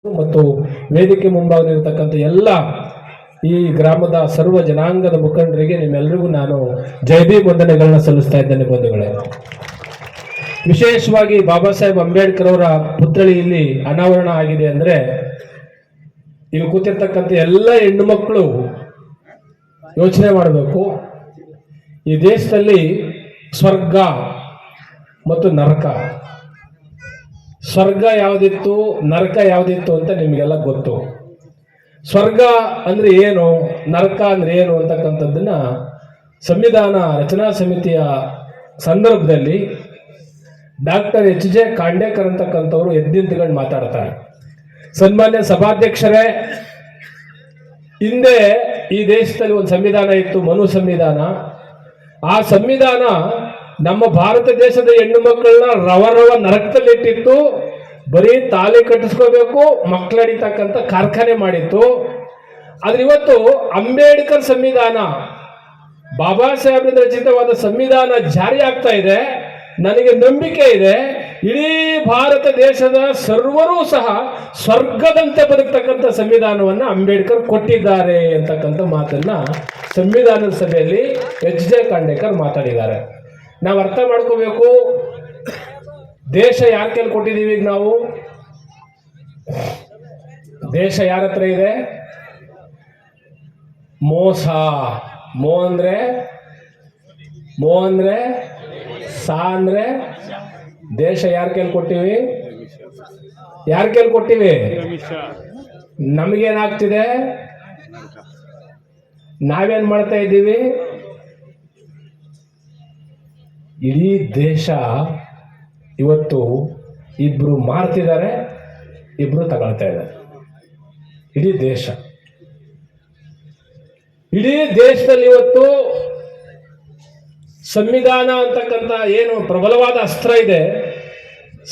ಮತ್ತು ವೇದಿಕೆ ಮುಂಭಾಗದಲ್ಲಿರತಕ್ಕಂಥ ಎಲ್ಲ ಈ ಗ್ರಾಮದ ಸರ್ವ ಜನಾಂಗದ ಮುಖಂಡರಿಗೆ ನಿಮ್ಮೆಲ್ಲರಿಗೂ ನಾನು ಜಯಭೀಮ್ ವಂದನೆಗಳನ್ನ ಸಲ್ಲಿಸ್ತಾ ಇದ್ದೇನೆ ಬಂಧುಗಳೇ. ವಿಶೇಷವಾಗಿ ಬಾಬಾ ಸಾಹೇಬ್ ಅಂಬೇಡ್ಕರ್ ಅವರ ಪುತ್ಥಳಿಯಲ್ಲಿ ಅನಾವರಣ ಆಗಿದೆ ಅಂದ್ರೆ ಇಲ್ಲಿ ಕೂತಿರ್ತಕ್ಕಂಥ ಎಲ್ಲ ಹೆಣ್ಣು ಮಕ್ಕಳು ಯೋಚನೆ ಮಾಡಬೇಕು. ಈ ದೇಶದಲ್ಲಿ ಸ್ವರ್ಗ ಮತ್ತು ನರಕ, ಸ್ವರ್ಗ ಯಾವುದಿತ್ತು ನರಕ ಯಾವುದಿತ್ತು ಅಂತ ನಿಮಗೆಲ್ಲ ಗೊತ್ತು. ಸ್ವರ್ಗ ಅಂದ್ರೆ ಏನು, ನರಕ ಅಂದ್ರೆ ಏನು ಅಂತಕ್ಕಂಥದ್ದನ್ನ ಸಂವಿಧಾನ ರಚನಾ ಸಮಿತಿಯ ಸಂದರ್ಭದಲ್ಲಿ ಡಾಕ್ಟರ್ H.J. ಖಾಂಡೇಕರ್ ಅಂತಕ್ಕಂಥವ್ರು ಎದ್ದಿಂತುಕೊಂಡು ಮಾತಾಡ್ತಾರೆ. ಸನ್ಮಾನ್ಯ ಸಭಾಧ್ಯಕ್ಷರೇ, ಹಿಂದೆ ಈ ದೇಶದಲ್ಲಿ ಒಂದು ಸಂವಿಧಾನ ಇತ್ತು, ಮನು ಸಂವಿಧಾನ. ಆ ಸಂವಿಧಾನ ನಮ್ಮ ಭಾರತ ದೇಶದ ಹೆಣ್ಣು ಮಕ್ಕಳನ್ನ ರವ ನರಕದಲ್ಲಿಟ್ಟಿತ್ತು. ಬರೀ ತಾಲಿ ಕಟ್ಟಿಸ್ಕೋಬೇಕು, ಮಕ್ಕಳಡಿತಕ್ಕಂಥ ಕಾರ್ಖಾನೆ ಮಾಡಿತ್ತು. ಆದ್ರೆ ಇವತ್ತು ಅಂಬೇಡ್ಕರ್ ಸಂವಿಧಾನ, ಬಾಬಾ ಸಾಹೇಬ್ರಿಂದ ರಚಿತವಾದ ಸಂವಿಧಾನ ಜಾರಿ ಆಗ್ತಾ ಇದೆ. ನನಗೆ ನಂಬಿಕೆ ಇದೆ, ಇಡೀ ಭಾರತ ದೇಶದ ಸರ್ವರೂ ಸಹ ಸ್ವರ್ಗದಂತೆ ಬದುಕ್ತಕ್ಕಂಥ ಸಂವಿಧಾನವನ್ನ ಅಂಬೇಡ್ಕರ್ ಕೊಟ್ಟಿದ್ದಾರೆ ಅಂತಕ್ಕಂಥ ಮಾತನ್ನ ಸಂವಿಧಾನದ ಸಭೆಯಲ್ಲಿ H.J. ಖಾಂಡೇಕರ್ ಮಾತಾಡಿದ್ದಾರೆ. ನಾವು ಅರ್ಥ ಮಾಡ್ಕೋಬೇಕು, ದೇಶ ಯಾರ ಕೈಲಿ ಕೊಟ್ಟಿದ್ದೀವಿ. ಈಗ ನಾವು ದೇಶ ಯಾರ ಹತ್ರ ಇದೆ? ಮೋಸ. ಮೋ ಅಂದ್ರೆ ಸಾ ಅಂದ್ರೆ ದೇಶ ಯಾರ ಕೈಲಿ ಕೊಟ್ಟಿವಿ? ಯಾರ ಕೈಲಿ ಕೊಟ್ಟಿವಿ? ನಮಗೇನಾಗ್ತಿದೆ? ನಾವೇನ್ ಮಾಡ್ತಾ ಇದ್ದೀವಿ? ಇಡೀ ದೇಶ ಇವತ್ತು ಇಬ್ರು ಮಾರ್ತಿದ್ದಾರೆ, ಇಬ್ರು ತಗೊಳ್ತಾ ಇದ್ದಾರೆ. ಇಡೀ ದೇಶದಲ್ಲಿ ಇವತ್ತು ಸಂವಿಧಾನ ಅಂತಕ್ಕಂಥ ಏನು ಪ್ರಬಲವಾದ ಅಸ್ತ್ರ ಇದೆ,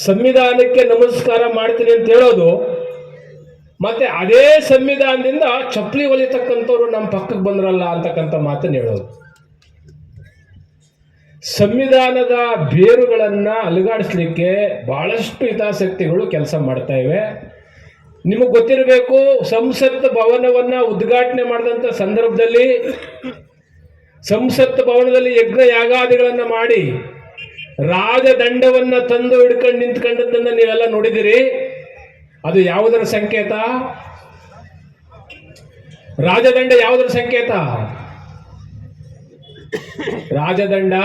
ಸಂವಿಧಾನಕ್ಕೆ ನಮಸ್ಕಾರ ಮಾಡ್ತೀನಿ ಅಂತ ಹೇಳೋದು, ಮತ್ತೆ ಅದೇ ಸಂವಿಧಾನದಿಂದ ಚಪ್ಪಲಿ ಹೊಲಿತಕ್ಕಂಥವ್ರು ನಮ್ಮ ಪಕ್ಕಕ್ಕೆ ಬಂದ್ರಲ್ಲ ಅಂತಕ್ಕಂಥ ಮಾತನ್ನು ಹೇಳೋದು. ಸಂವಿಧಾನದ ಬೇರುಗಳನ್ನ ಅಲುಗಾಡಿಸ್ಲಿಕ್ಕೆ ಬಹಳಷ್ಟು ಹಿತಾಸಕ್ತಿಗಳು ಕೆಲಸ ಮಾಡ್ತಾ ಇವೆ. ನಿಮಗೆ ಗೊತ್ತಿರಬೇಕು, ಸಂಸತ್ ಭವನವನ್ನ ಉದ್ಘಾಟನೆ ಮಾಡಿದಂಥ ಸಂದರ್ಭದಲ್ಲಿ ಸಂಸತ್ ಭವನದಲ್ಲಿ ಯಜ್ಞ ಯಾಗಾದಿಗಳನ್ನ ಮಾಡಿ ರಾಜದಂಡವನ್ನ ತಂದು ಹಿಡ್ಕೊಂಡು ನಿಂತ್ಕೊಂಡದ್ದನ್ನ ನೀವೆಲ್ಲ ನೋಡಿದಿರಿ. ಅದು ಯಾವುದರ ಸಂಕೇತ? ರಾಜದಂಡ ಯಾವುದರ ಸಂಕೇತ? ರಾಜದಂಡ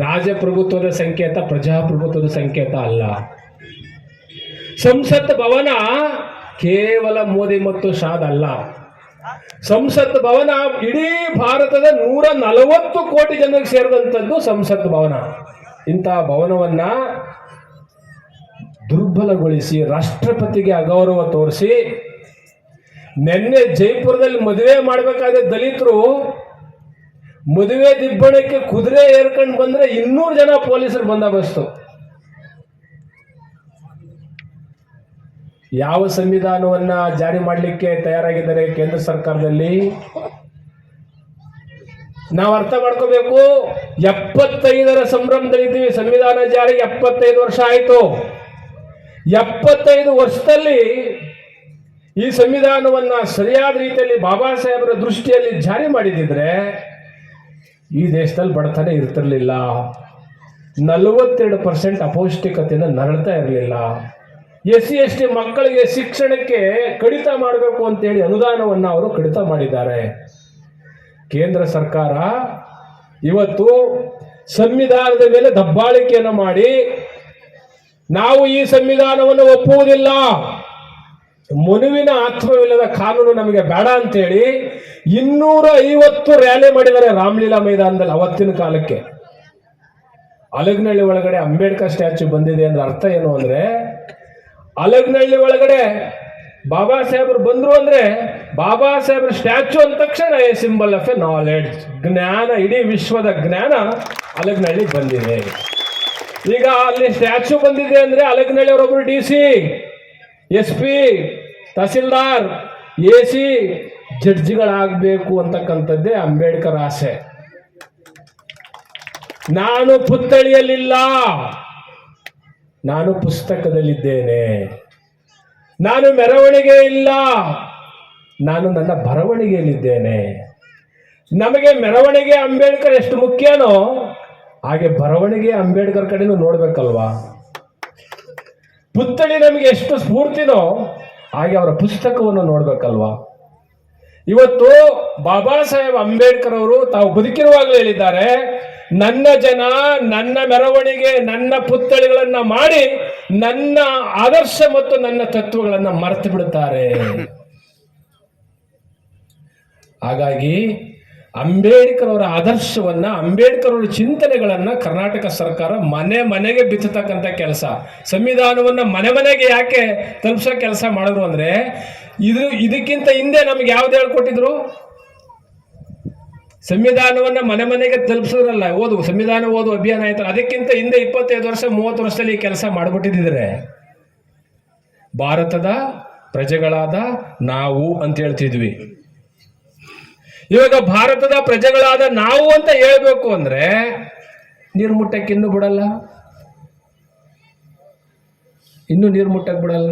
ರಾಜಪ್ರಭುತ್ವದ ಸಂಕೇತ, ಪ್ರಜಾಪ್ರಭುತ್ವದ ಸಂಕೇತ ಅಲ್ಲ. ಸಂಸತ್ ಭವನ ಕೇವಲ ಮೋದಿ ಮತ್ತು ಶಾದ್ ಅಲ್ಲ. ಸಂಸತ್ ಭವನ ಇಡೀ ಭಾರತದ 140 ಕೋಟಿ ಜನರಿಗೆ ಸೇರಿದಂಥದ್ದು ಸಂಸತ್ ಭವನ. ಇಂತಹ ಭವನವನ್ನ ದುರ್ಬಲಗೊಳಿಸಿ ರಾಷ್ಟ್ರಪತಿಗೆ ಅಗೌರವ ತೋರಿಸಿ, ನಿನ್ನೆ ಜೈಪುರದಲ್ಲಿ ಮದುವೆ ಮಾಡಬೇಕಾದ್ರೆ ದಲಿತರು ಮದುವೆ ದಿಬ್ಬಣಕ್ಕೆ ಕುದುರೆ ಏರ್ಕೊಂಡು ಬಂದ್ರೆ 200 ಜನ ಪೊಲೀಸರು ಬಂದೋಬಸ್ತು. ಯಾವ ಸಂವಿಧಾನವನ್ನ ಜಾರಿ ಮಾಡಲಿಕ್ಕೆ ತಯಾರಾಗಿದ್ದಾರೆ ಕೇಂದ್ರ ಸರ್ಕಾರದಲ್ಲಿ? ನಾವು ಅರ್ಥ ಮಾಡ್ಕೋಬೇಕು. 75ರ ಸಂಭ್ರಮದಲ್ಲಿದ್ದೀವಿ. ಸಂವಿಧಾನ ಜಾರಿಗೆ 75 ವರ್ಷ ಆಯಿತು. 75 ವರ್ಷದಲ್ಲಿ ಈ ಸಂವಿಧಾನವನ್ನ ಸರಿಯಾದ ರೀತಿಯಲ್ಲಿ ಬಾಬಾ ಸಾಹೇಬರ ದೃಷ್ಟಿಯಲ್ಲಿ ಜಾರಿ ಮಾಡಿದಿದ್ರೆ ಈ ದೇಶದಲ್ಲಿ ಬಡತನ ಇರ್ತಿರ್ಲಿಲ್ಲ. 42% ಅಪೌಷ್ಟಿಕತೆಯಿಂದ ನರಳ್ತಾ ಇರಲಿಲ್ಲ. SC/ST ಮಕ್ಕಳಿಗೆ ಶಿಕ್ಷಣಕ್ಕೆ ಕಡಿತ ಮಾಡಬೇಕು ಅಂತೇಳಿ ಅನುದಾನವನ್ನು ಅವರು ಕಡಿತ ಮಾಡಿದ್ದಾರೆ. ಕೇಂದ್ರ ಸರ್ಕಾರ ಇವತ್ತು ಸಂವಿಧಾನದ ಮೇಲೆ ದಬ್ಬಾಳಿಕೆಯನ್ನು ಮಾಡಿ, ನಾವು ಈ ಸಂವಿಧಾನವನ್ನು ಒಪ್ಪುವುದಿಲ್ಲ, ಮನುವಿನ ಆತ್ಮವಿಲ್ಲದ ಕಾನೂನು ನಮಗೆ ಬೇಡ ಅಂತೇಳಿ 250 ರ್ಯಾಲಿ ಮಾಡಿದ್ದಾರೆ ರಾಮಲೀಲಾ ಮೈದಾನದಲ್ಲಿ. ಅವತ್ತಿನ ಕಾಲಕ್ಕೆ ಅಲಗನಹಳ್ಳಿ ಒಳಗಡೆ ಅಂಬೇಡ್ಕರ್ ಸ್ಟ್ಯಾಚ್ಯೂ ಬಂದಿದೆ ಅಂದ್ರೆ ಅರ್ಥ ಏನು ಅಂದ್ರೆ, ಅಲಗನಹಳ್ಳಿ ಒಳಗಡೆ ಬಾಬಾ ಸಾಹೇಬರು ಬಂದ್ರು ಅಂದ್ರೆ ಬಾಬಾ ಸಾಹೇಬ್ರ ಸ್ಟ್ಯಾಚ್ಯೂ ಅಂದ ತಕ್ಷಣ ಸಿಂಬಲ್ ಆಫ್ ಎ ನಾಲೆಡ್ಜ್, ಜ್ಞಾನ, ಇಡೀ ವಿಶ್ವದ ಜ್ಞಾನ ಅಲಗನಹಳ್ಳಿ ಬಂದಿದೆ. ಈಗ ಅಲ್ಲಿ ಸ್ಟ್ಯಾಚ್ಯೂ ಬಂದಿದೆ ಅಂದ್ರೆ ಅಲಗನಹಳ್ಳಿ ಅವರೊಬ್ಬರು DC, SP, tahsildar, AC ಜಡ್ಜಿಗಳಾಗಬೇಕು ಅಂತಕ್ಕಂಥದ್ದೇ Ambedkar ಆಸೆ. ನಾನು ಪುತ್ಥಳಿಯಲ್ಲಿಲ್ಲ, ನಾನು ಪುಸ್ತಕದಲ್ಲಿದ್ದೇನೆ. ನಾನು ಮೆರವಣಿಗೆ ಇಲ್ಲ, ನಾನು ನನ್ನ ಬರವಣಿಗೆಯಲ್ಲಿದ್ದೇನೆ. ನಮಗೆ ಮೆರವಣಿಗೆ ಅಂಬೇಡ್ಕರ್ ಎಷ್ಟು ಮುಖ್ಯನೋ ಹಾಗೆ ಬರವಣಿಗೆ ಅಂಬೇಡ್ಕರ್ ಕಡೆನೂ ನೋಡ್ಬೇಕಲ್ವಾ. ಪುತ್ಥಳಿ ನಮಗೆ ಎಷ್ಟು ಸ್ಫೂರ್ತಿನೋ ಹಾಗೆ ಅವರ ಪುಸ್ತಕವನ್ನು ನೋಡ್ಬೇಕಲ್ವಾ. ಇವತ್ತು ಬಾಬಾ ಸಾಹೇಬ್ ಅಂಬೇಡ್ಕರ್ ಅವರು ತಾವು ಬದುಕಿರುವಾಗಲೂ ಹೇಳಿದ್ದಾರೆ, ನನ್ನ ಜನ ನನ್ನ ಮೆರವಣಿಗೆ ನನ್ನ ಪುತ್ಥಳಿಗಳನ್ನ ಮಾಡಿ ನನ್ನ ಆದರ್ಶ ಮತ್ತು ನನ್ನ ತತ್ವಗಳನ್ನ ಮರೆತು ಬಿಡುತ್ತಾರೆ. ಹಾಗಾಗಿ ಅಂಬೇಡ್ಕರ್ ಅವರ ಆದರ್ಶವನ್ನ, ಅಂಬೇಡ್ಕರ್ ಅವರ ಚಿಂತನೆಗಳನ್ನ ಕರ್ನಾಟಕ ಸರ್ಕಾರ ಮನೆ ಮನೆಗೆ ಬಿತ್ತತಕ್ಕಂಥ ಕೆಲಸ, ಸಂವಿಧಾನವನ್ನ ಮನೆ ಮನೆಗೆ ಯಾಕೆ ತಲುಪಿಸೋ ಕೆಲಸ ಮಾಡಿದ್ರು ಅಂದ್ರೆ, ಇದಕ್ಕಿಂತ ಹಿಂದೆ ನಮ್ಗೆ ಯಾವ್ದು ಹೇಳ್ಕೊಟ್ಟಿದ್ರು? ಸಂವಿಧಾನವನ್ನ ಮನೆ ಮನೆಗೆ ತಲುಪಿಸೋದ್ರಲ್ಲ, ಸಂವಿಧಾನ ಓದು ಅಭಿಯಾನ ಆಯ್ತಲ್ಲ, ಅದಕ್ಕಿಂತ ಹಿಂದೆ 25 ವರ್ಷ 30 ವರ್ಷದಲ್ಲಿ ಈ ಕೆಲಸ ಮಾಡಿಬಿಟ್ಟಿದ್ರೆ ಭಾರತದ ಪ್ರಜೆಗಳಾದ ನಾವು ಅಂತ ಹೇಳ್ತಿದ್ವಿ. ಇವಾಗ ಭಾರತದ ಪ್ರಜೆಗಳಾದ ನಾವು ಅಂತ ಹೇಳ್ಬೇಕು ಅಂದ್ರೆ ನೀರು ಮುಟ್ಟಕ್ಕೆ ಇನ್ನೂ ಬಿಡಲ್ಲ, ಇನ್ನೂ ನೀರು ಮುಟ್ಟಕ್ಕೆ ಬಿಡಲ್ಲ.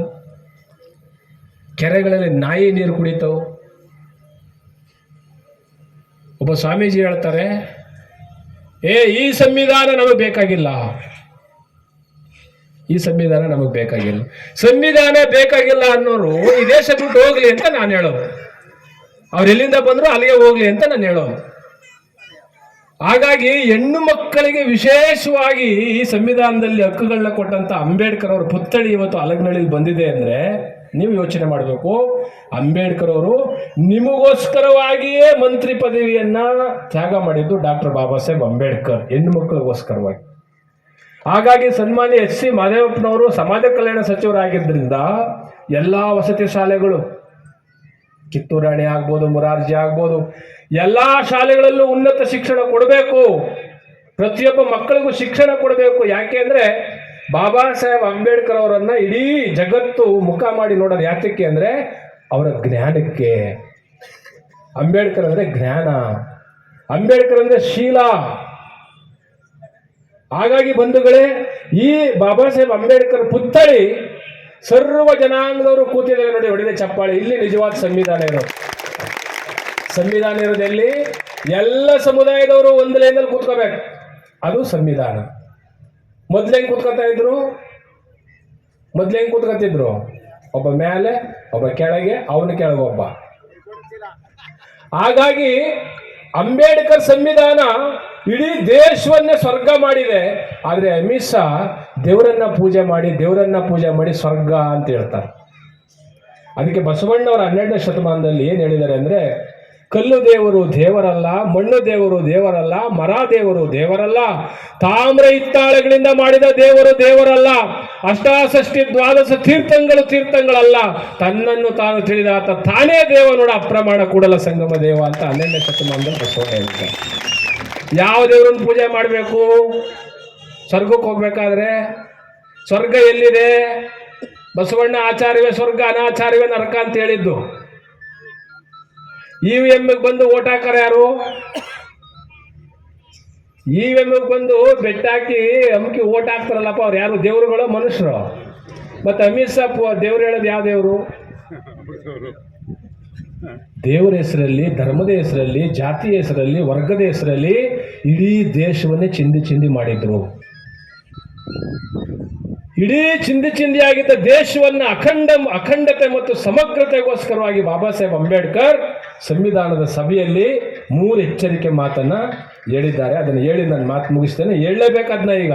ಕೆರೆಗಳಲ್ಲಿ ನಾಯಿ ನೀರು ಕುಡಿತಾವು. ಒಬ್ಬ ಸ್ವಾಮೀಜಿ ಹೇಳ್ತಾರೆ, ಈ ಸಂವಿಧಾನ ನಮಗೆ ಬೇಕಾಗಿಲ್ಲ, ಈ ಸಂವಿಧಾನ ನಮಗೆ ಬೇಕಾಗಿಲ್ಲ, ಸಂವಿಧಾನ ಬೇಕಾಗಿಲ್ಲ ಅನ್ನೋರು ಈ ದೇಶ ಬಿಟ್ಟು ಹೋಗ್ಲಿ ಅಂತ ನಾನು ಹೇಳೋದು. ಅವ್ರು ಎಲ್ಲಿಂದ ಬಂದ್ರು ಅಲ್ಲಿಗೆ ಹೋಗ್ಲಿ ಅಂತ ನಾನು ಹೇಳೋದು. ಹಾಗಾಗಿ ಹೆಣ್ಣು ಮಕ್ಕಳಿಗೆ ವಿಶೇಷವಾಗಿ ಈ ಸಂವಿಧಾನದಲ್ಲಿ ಹಕ್ಕುಗಳನ್ನ ಕೊಟ್ಟಂತ ಅಂಬೇಡ್ಕರ್ ಅವರ ಪುತ್ಥಳಿ ಇವತ್ತು ಅಲಗನಹಳ್ಳಿಲಿ ಬಂದಿದೆ ಅಂದ್ರೆ ನೀವು ಯೋಚನೆ ಮಾಡಬೇಕು. ಅಂಬೇಡ್ಕರ್ ಅವರು ನಿಮಗೋಸ್ಕರವಾಗಿಯೇ ಮಂತ್ರಿ ಪದವಿಯನ್ನ ತ್ಯಾಗ ಮಾಡಿದ್ದು ಡಾಕ್ಟರ್ ಬಾಬಾ ಸಾಹೇಬ್ ಅಂಬೇಡ್ಕರ್, ಹೆಣ್ಣು ಮಕ್ಕಳಿಗೋಸ್ಕರವಾಗಿ. ಹಾಗಾಗಿ ಸನ್ಮಾನ್ಯ ಎಚ್ ಸಿ ಮಹದೇವಪ್ಪನವರು ಸಮಾಜ ಕಲ್ಯಾಣ ಸಚಿವರಾಗಿದ್ದರಿಂದ ಎಲ್ಲಾ ವಸತಿ ಶಾಲೆಗಳು, ಕಿತ್ತೂರಾಣಿ ಆಗ್ಬೋದು, ಮುರಾರ್ಜಿ ಆಗ್ಬೋದು, ಎಲ್ಲಾ ಶಾಲೆಗಳಲ್ಲೂ ಉನ್ನತ ಶಿಕ್ಷಣ ಕೊಡಬೇಕು, ಪ್ರತಿಯೊಬ್ಬ ಮಕ್ಕಳಿಗೂ ಶಿಕ್ಷಣ ಕೊಡಬೇಕು. ಯಾಕೆ ಅಂದ್ರೆ ಬಾಬಾ ಸಾಹೇಬ್ ಅಂಬೇಡ್ಕರ್ ಅವರನ್ನ ಇಡೀ ಜಗತ್ತು ಮುಖ ಮಾಡಿ ನೋಡೋದು ಯಾತಕ್ಕೆ ಅಂದ್ರೆ ಅವರ ಜ್ಞಾನಕ್ಕೆ. ಅಂಬೇಡ್ಕರ್ ಅಂದ್ರೆ ಜ್ಞಾನ, ಅಂಬೇಡ್ಕರ್ ಅಂದ್ರೆ ಶೀಲ. ಹಾಗಾಗಿ ಬಂಧುಗಳೇ, ಈ ಬಾಬಾ ಸಾಹೇಬ್ ಅಂಬೇಡ್ಕರ್ ಪುತ್ಥಳಿ ಸರ್ವ ಜನಾಂಗದವರು ಕೂತಿದ್ದಾರೆ ನೋಡಿ, ಹೊಡೆದ ಚಪ್ಪಾಳೆ. ಇಲ್ಲಿ ನಿಜವಾದ ಸಂವಿಧಾನ ಇರೋದು. ಸಂವಿಧಾನ ಇರೋದೆಲ್ಲಿ? ಎಲ್ಲ ಸಮುದಾಯದವರು ಒಂದು ಲೈನಲ್ಲಿ ಕೂತ್ಕೋಬೇಕು, ಅದು ಸಂವಿಧಾನ. ಮೊದ್ಲೆಂಗ್ ಕೂತ್ಕೊತಿದ್ರು? ಒಬ್ಬ ಮೇಲೆ, ಒಬ್ಬ ಕೆಳಗೆ, ಅವನ ಕೆಳಗೆ ಒಬ್ಬ. ಹಾಗಾಗಿ ಅಂಬೇಡ್ಕರ್ ಸಂವಿಧಾನ ಇಡೀ ದೇಶವನ್ನೇ ಸ್ವರ್ಗ ಮಾಡಿದೆ. ಆದ್ರೆ ಅಮಿತ್ ಶಾ ದೇವರನ್ನ ಪೂಜೆ ಮಾಡಿ ಸ್ವರ್ಗ ಅಂತ ಹೇಳ್ತಾರೆ. ಅದಕ್ಕೆ ಬಸವಣ್ಣವರ 12ನೇ ಶತಮಾನದಲ್ಲಿ ಏನ್ ಹೇಳಿದ್ದಾರೆ ಅಂದ್ರೆ, ಕಲ್ಲು ದೇವರು ದೇವರಲ್ಲ, ಮಣ್ಣು ದೇವರು ದೇವರಲ್ಲ, ಮರ ದೇವರು ದೇವರಲ್ಲ, ತಾಮ್ರ ಹಿತ್ತಾಳೆಗಳಿಂದ ಮಾಡಿದ ದೇವರು ದೇವರಲ್ಲ, ಅಷ್ಟಾಷಷ್ಟಿ ದ್ವಾದಶ ತೀರ್ಥಂಗಳಲ್ಲ, ತನ್ನನ್ನು ತಾನು ತಿಳಿದಾತ ತಾನೇ ದೇವ ನೋಡ ಅಪ್ರಮಾಣ ಕೂಡಲ ಸಂಗಮ ದೇವ ಅಂತ 12ನೇ ಶತಮಾನದಲ್ಲಿ ಬಸವಣ್ಣ ಹೇಳ್ತಾರೆ. ಯಾವ ದೇವರನ್ನು ಪೂಜೆ ಮಾಡಬೇಕು? ಸ್ವರ್ಗಕ್ಕೆ ಹೋಗ್ಬೇಕಾದ್ರೆ ಸ್ವರ್ಗ ಎಲ್ಲಿದೆ? ಬಸವಣ್ಣ ಆಚಾರ್ಯವೇ ಸ್ವರ್ಗ, ಅನಾಚಾರ್ಯವೇ ನರಕ ಅಂತ ಹೇಳಿದ್ದು. EVM ಬಂದು ಓಟ್ ಹಾಕಾರ ಯಾರು? EVM ಬಂದು ಬೆಟ್ಟ ಹಾಕಿ ಅಮ್ಕಿ ಓಟ್ ಹಾಕ್ತಾರಲ್ಲಪ್ಪ, ಅವ್ರು ಯಾರು? ದೇವರುಗಳು, ಮನುಷ್ಯರು. ಮತ್ತೆ ಅಮಿತ್ ಶಾ ದೇವ್ರು ಹೇಳೋದು ಯಾವ ದೇವರು? ದೇವರ ಹೆಸರಲ್ಲಿ, ಧರ್ಮದ ಹೆಸರಲ್ಲಿ, ಜಾತಿಯ ಹೆಸರಲ್ಲಿ, ವರ್ಗದ ಹೆಸರಲ್ಲಿ ಇಡೀ ದೇಶವನ್ನೇ ಚಿಂದಿ ಮಾಡಿದ್ರು. ಇಡೀ ಚಿಂದಿಯಾಗಿದ್ದ ದೇಶವನ್ನ ಅಖಂಡತೆ ಮತ್ತು ಸಮಗ್ರತೆಗೋಸ್ಕರವಾಗಿ ಬಾಬಾ ಸಾಹೇಬ್ ಅಂಬೇಡ್ಕರ್ ಸಂವಿಧಾನದ ಸಭೆಯಲ್ಲಿ 3 ಎಚ್ಚರಿಕೆ ಮಾತನ್ನ ಹೇಳಿದ್ದಾರೆ. ಅದನ್ನು ಹೇಳಿ ನಾನು ಮಾತು ಮುಗಿಸ್ತೇನೆ. ಹೇಳಲೇಬೇಕದ್ನ. ಈಗ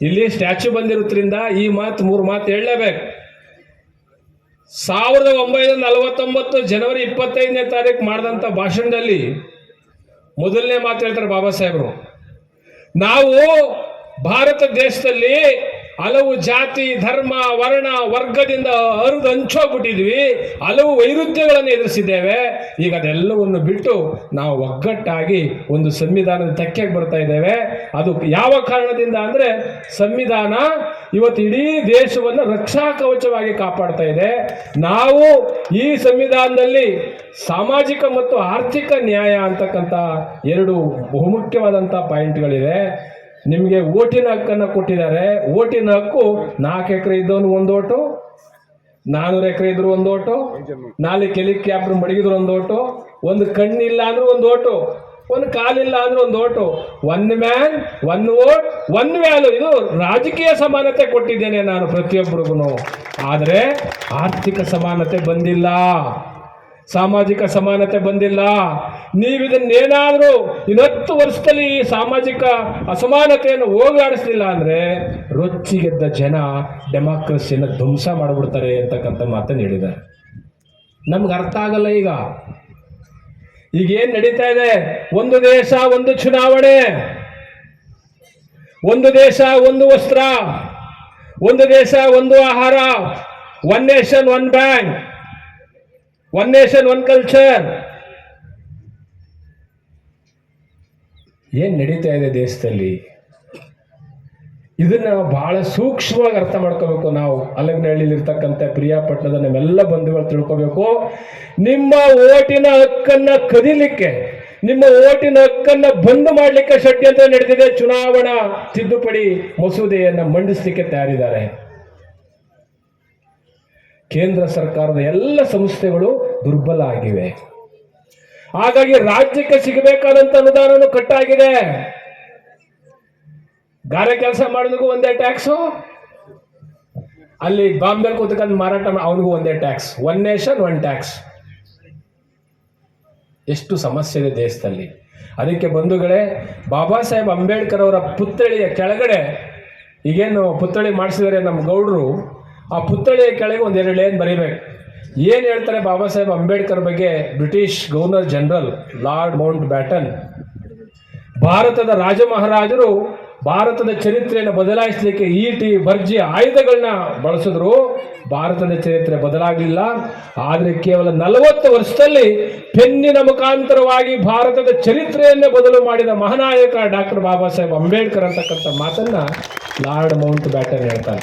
ಇಲ್ಲಿ ಸ್ಟ್ಯಾಚ್ಯೂ ಬಂದಿರೋದ್ರಿಂದ ಈ 3 ಮಾತು ಹೇಳಲೇಬೇಕು. 1949 ಜನವರಿ 25ನೇ ತಾರೀಕು ಮಾಡಿದಂಥ ಭಾಷಣದಲ್ಲಿ ಮೊದಲನೇ ಮಾತು ಹೇಳ್ತಾರೆ ಬಾಬಾ ಸಾಹೇಬರು, ನಾವು ಭಾರತ ದೇಶದಲ್ಲಿ ಹಲವು ಜಾತಿ, ಧರ್ಮ, ವರ್ಣ, ವರ್ಗದಿಂದ ಹರಿದು ಹಂಚೋಗ್ಬಿಟ್ಟಿದ್ವಿ, ಹಲವು ವೈರುಧ್ಯಗಳನ್ನು ಎದುರಿಸಿದ್ದೇವೆ. ಈಗ ಅದೆಲ್ಲವನ್ನು ಬಿಟ್ಟು ನಾವು ಒಗ್ಗಟ್ಟಾಗಿ ಒಂದು ಸಂವಿಧಾನದ ತೆಕ್ಕೆಗೆ ಬರ್ತಾ ಇದ್ದೇವೆ. ಅದು ಯಾವ ಕಾರಣದಿಂದ ಅಂದ್ರೆ, ಸಂವಿಧಾನ ಇವತ್ತು ಇಡೀ ದೇಶವನ್ನು ರಕ್ಷಾ ಕವಚವಾಗಿ ಕಾಪಾಡ್ತಾ ಇದೆ. ನಾವು ಈ ಸಂವಿಧಾನದಲ್ಲಿ ಸಾಮಾಜಿಕ ಮತ್ತು ಆರ್ಥಿಕ ನ್ಯಾಯ ಅಂತಕ್ಕಂಥ 2 ಬಹುಮುಖ್ಯವಾದಂಥ ಪಾಯಿಂಟ್ಗಳಿದೆ. ನಿಮಗೆ ಓಟಿನ ಹಕ್ಕನ್ನು ಕೊಟ್ಟಿದ್ದಾರೆ. ಓಟಿನ ಹಕ್ಕು 4 ಎಕರೆ ಇದ್ದವನು 1 ಓಟು, 400 ಎಕರೆ ಇದ್ರು ಒಂದು ಓಟು, 4 ಹೆಲಿಕಾಪ್ಟರ್ ಮಡಗಿದ್ರು ಒಂದು ಓಟು, ಒಂದು ಕಣ್ಣಿಲ್ಲ ಅಂದ್ರೆ ಒಂದು ಓಟು, ಒಂದು ಕಾಲಿಲ್ಲ ಅಂದ್ರೆ ಒಂದು ಓಟು. 1 man 1 vote 1 value. ಇದು ರಾಜಕೀಯ ಸಮಾನತೆ ಕೊಟ್ಟಿದ್ದೇನೆ ನಾನು ಪ್ರತಿಯೊಬ್ಬರಿಗೂ. ಆದರೆ ಆರ್ಥಿಕ ಸಮಾನತೆ ಬಂದಿಲ್ಲ, ಸಾಮಾಜಿಕ ಸಮಾನತೆ ಬಂದಿಲ್ಲ. ನೀವಿದನ್ನೇನಾದರೂ 10 ವರ್ಷದಲ್ಲಿ ಈ ಸಾಮಾಜಿಕ ಅಸಮಾನತೆಯನ್ನು ಹೋಗಲಾಡಿಸಲಿಲ್ಲ ಅಂದರೆ ರೊಚ್ಚಿಗೆದ್ದ ಜನ ಡೆಮಾಕ್ರಸಿಯನ್ನು ಧ್ವಂಸ ಮಾಡಿಬಿಡ್ತಾರೆ ಅಂತಕ್ಕಂಥ ಮಾತನ್ನು ಹೇಳಿದ್ದಾರೆ. ನಮ್ಗೆ ಅರ್ಥ ಆಗಲ್ಲ. ಈಗೇನು ನಡೀತಾ ಇದೆ, ಒಂದು ದೇಶ ಒಂದು ಚುನಾವಣೆ, ಒಂದು ದೇಶ ಒಂದು ವಸ್ತ್ರ, ಒಂದು ದೇಶ ಒಂದು ಆಹಾರ, 1 ನೇಷನ್ 1 ಬ್ಯಾಂಕ್, 1 ನೇಷನ್ 1 ಕಲ್ಚರ್. ಏನ್ ನಡೀತಾ ಇದೆ ದೇಶದಲ್ಲಿ? ಇದನ್ನ ಬಹಳ ಸೂಕ್ಷ್ಮವಾಗಿ ಅರ್ಥ ಮಾಡ್ಕೋಬೇಕು ನಾವು. ಅಲಗನಹಳ್ಳಿಲಿರ್ತಕ್ಕಂಥ ಪ್ರಿಯಾಪಟ್ಟಣದ ನಮ್ಮೆಲ್ಲ ಬಂಧುಗಳು ತಿಳ್ಕೋಬೇಕು. ನಿಮ್ಮ ಓಟಿನ ಹಕ್ಕನ್ನ ಕದಿಲಿಕ್ಕೆ, ನಿಮ್ಮ ಓಟಿನ ಹಕ್ಕನ್ನ ಬಂದ್ ಮಾಡಲಿಕ್ಕೆ ಷಡ್ಯಂತ್ರ ನಡೆದಿದೆ. ಚುನಾವಣಾ ತಿದ್ದುಪಡಿ ಮಸೂದೆಯನ್ನು ಮಂಡಿಸಲಿಕ್ಕೆ ತಯಾರಿದ್ದಾರೆ. ಕೇಂದ್ರ ಸರ್ಕಾರದ ಎಲ್ಲ ಸಂಸ್ಥೆಗಳು ದುರ್ಬಲ ಆಗಿವೆ. ಹಾಗಾಗಿ ರಾಜ್ಯಕ್ಕೆ ಸಿಗಬೇಕಾದಂತ ಅನುದಾನನೂ ಕಟ್ಟಾಗಿದೆ. ಗಾರೆ ಕೆಲಸ ಮಾಡೋದಕ್ಕೂ ಒಂದೇ ಟ್ಯಾಕ್ಸು, ಅಲ್ಲಿ ಬಾಂಬೆ ಕೂತ್ಕೊಂಡು ಮಾರಾಟ ಅವನಿಗೂ ಒಂದೇ ಟ್ಯಾಕ್ಸ್. 1 nation 1 tax. ಎಷ್ಟು ಸಮಸ್ಯೆ ಇದೆ ದೇಶದಲ್ಲಿ. ಅದಕ್ಕೆ ಬಂಧುಗಳೇ, ಬಾಬಾ ಸಾಹೇಬ್ ಅಂಬೇಡ್ಕರ್ ಅವರ ಪುತ್ಥಳಿಯ ಕೆಳಗಡೆ ಈಗೇನು ಪುತ್ಥಳಿ ಮಾಡಿಸಿದರೆ ನಮ್ಮ ಗೌಡರು, ಆ ಪುತ್ಥಳಿಯ ಕೆಳಗೆ 1-2 ಲೈನ್ ಬರೀಬೇಕು. ಏನು ಹೇಳ್ತಾರೆ ಬಾಬಾ ಸಾಹೇಬ್ ಅಂಬೇಡ್ಕರ್ ಬಗ್ಗೆ? British governor general lord Mount baton, ಭಾರತದ ರಾಜ ಮಹಾರಾಜರು ಭಾರತದ ಚರಿತ್ರೆಯನ್ನು ಬದಲಾಯಿಸಲಿಕ್ಕೆ ಈಟಿ ಬರ್ಜಿ ಆಯುಧಗಳನ್ನ ಬಳಸಿದ್ರು. ಭಾರತದ ಚರಿತ್ರೆ ಬದಲಾಗಲಿಲ್ಲ. ಆದರೆ ಕೇವಲ 40 ವರ್ಷದಲ್ಲಿ ಪೆನ್ನಿನ ಮುಖಾಂತರವಾಗಿ ಭಾರತದ ಚರಿತ್ರೆಯನ್ನೇ ಬದಲು ಮಾಡಿದ ಮಹಾನಾಯಕ ಡಾಕ್ಟರ್ ಬಾಬಾ ಸಾಹೇಬ್ ಅಂಬೇಡ್ಕರ್ ಅಂತಕ್ಕಂಥ ಮಾತನ್ನ ಲಾರ್ಡ್ ಮೌಂಟ್ ಬ್ಯಾಟನ್ ಹೇಳ್ತಾರೆ.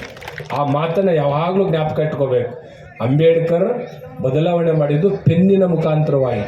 ಆ ಮಾತನ್ನ ಯಾವಾಗಲೂ ಜ್ಞಾಪಕ ಇಟ್ಕೋಬೇಕು. ಅಂಬೇಡ್ಕರ್ ಬದಲಾವಣೆ ಮಾಡಿದ್ದು ಪೆನ್ನಿನ ಮುಖಾಂತರವಾಗಿ.